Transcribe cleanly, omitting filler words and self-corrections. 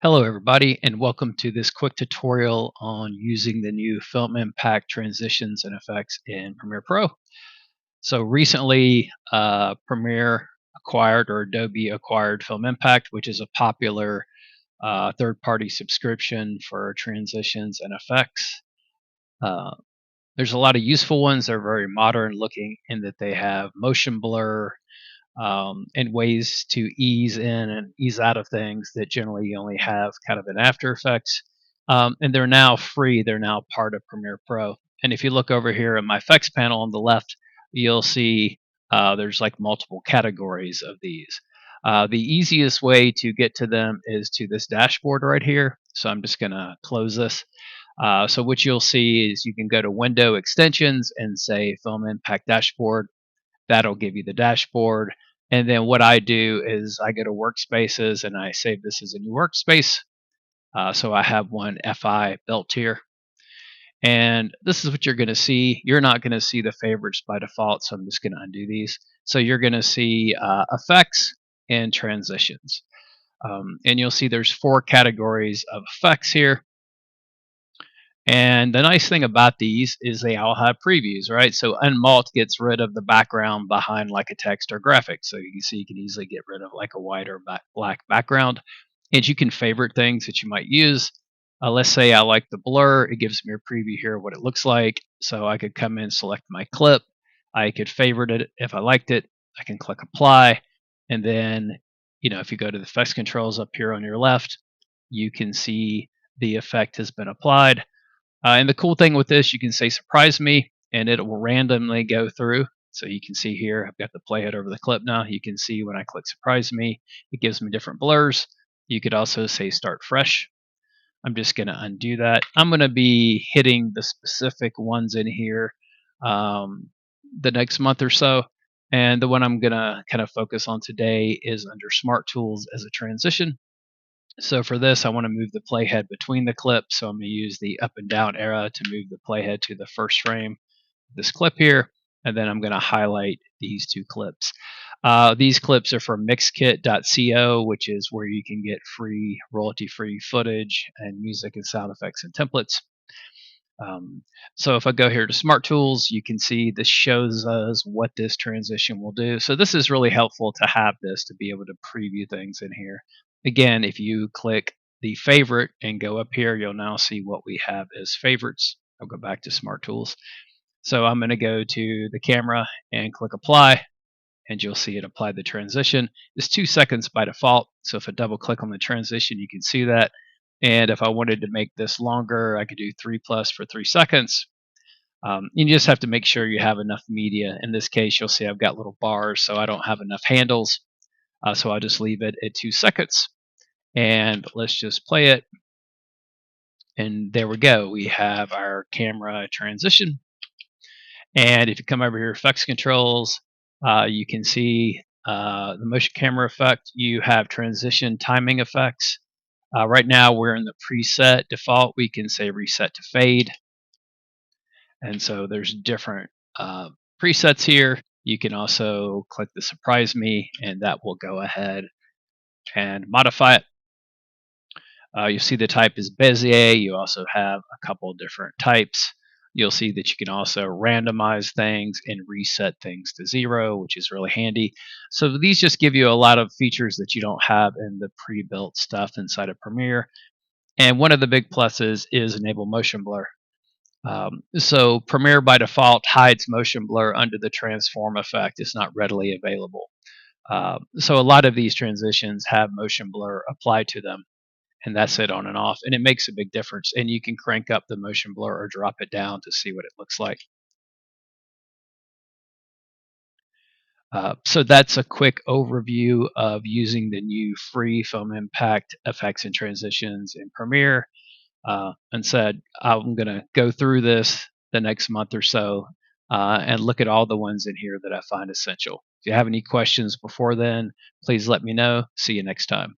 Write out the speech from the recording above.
Hello everybody and welcome to this quick tutorial on using the new Film Impact transitions and effects in Premiere Pro. So recently Premiere acquired or Adobe acquired Film Impact, which is a popular third-party subscription for transitions and effects. Uh, there's a lot of useful ones. They're very modern looking in that they have motion blur, and ways to ease in and ease out of things that generally you only have kind of in After Effects. And they're now free. They're now part of Premiere Pro. And if you look over here in my effects panel on the left, you'll see there's like multiple categories of these. The easiest way to get to them is to this dashboard right here. So I'm just going to close this. So what you'll see is you can go to Window Extensions and say Film Impact Dashboard. That'll give you the dashboard. And then what I do is I go to workspaces and I save this as a new workspace. So I have one FI built here. And this is what you're going to see. You're not going to see the favorites by default, so I'm just going to undo these. So you're going to see effects and transitions. And you'll see there's 4 categories of effects here. And the nice thing about these is they all have previews, right? So Unmalt gets rid of the background behind like a text or graphic. So you can see you can easily get rid of like a white or black background. And you can favorite things that you might use. Let's say I like the blur. It gives me a preview here of what it looks like. So I could come in, select my clip. I could favorite it if I liked it. I can click apply. And then, if you go to the effects controls up here on your left, you can see the effect has been applied. And the cool thing with this, you can say surprise me, and it will randomly go through. So you can see here, I've got the playhead over the clip now. You can see when I click surprise me, it gives me different blurs. You could also say start fresh. I'm just going to undo that. I'm going to be hitting the specific ones in here the next month or so. And the one I'm going to kind of focus on today is under Smart Tools as a transition. So for this, I want to move the playhead between the clips. So I'm going to use the up and down arrow to move the playhead to the first frame of this clip here. And then I'm going to highlight these 2 clips. These clips are from mixkit.co, which is where you can get free, royalty-free footage and music and sound effects and templates. So if I go here to Smart Tools, you can see this shows us what this transition will do. So this is really helpful to have this to be able to preview things in here. Again, if you click the favorite and go up here, you'll now see what we have as favorites. I'll go back to Smart Tools. So I'm going to go to the camera and click apply, and you'll see it apply the transition. It's 2 seconds by default. So if I double click on the transition, you can see that. And if I wanted to make this longer, I could do 3 plus for 3 seconds. You just have to make sure you have enough media. In this case, you'll see I've got little bars, so I don't have enough handles. So I'll just leave it at 2 seconds. And let's just play it. And there we go. We have our camera transition. And if you come over here, effects controls, you can see the motion camera effect. You have transition timing effects. Right now we're in the preset default. We can say reset to fade. And so there's different presets here. You can also click the surprise me, and that will go ahead and modify it. You'll see the type is Bezier. You also have a couple different types. You'll see that you can also randomize things and reset things to 0, which is really handy. So these just give you a lot of features that you don't have in the pre-built stuff inside of Premiere. And one of the big pluses is enable motion blur. So Premiere by default hides motion blur under the transform effect. It's not readily available. So a lot of these transitions have motion blur applied to them, and that's it on and off, and it makes a big difference. And you can crank up the motion blur or drop it down to see what it looks like. So that's a quick overview of using the new free Film Impact effects and transitions in Premiere. And said I'm going to go through this the next month or so and look at all the ones in here that I find essential. If you have any questions before then, please let me know. See you next time.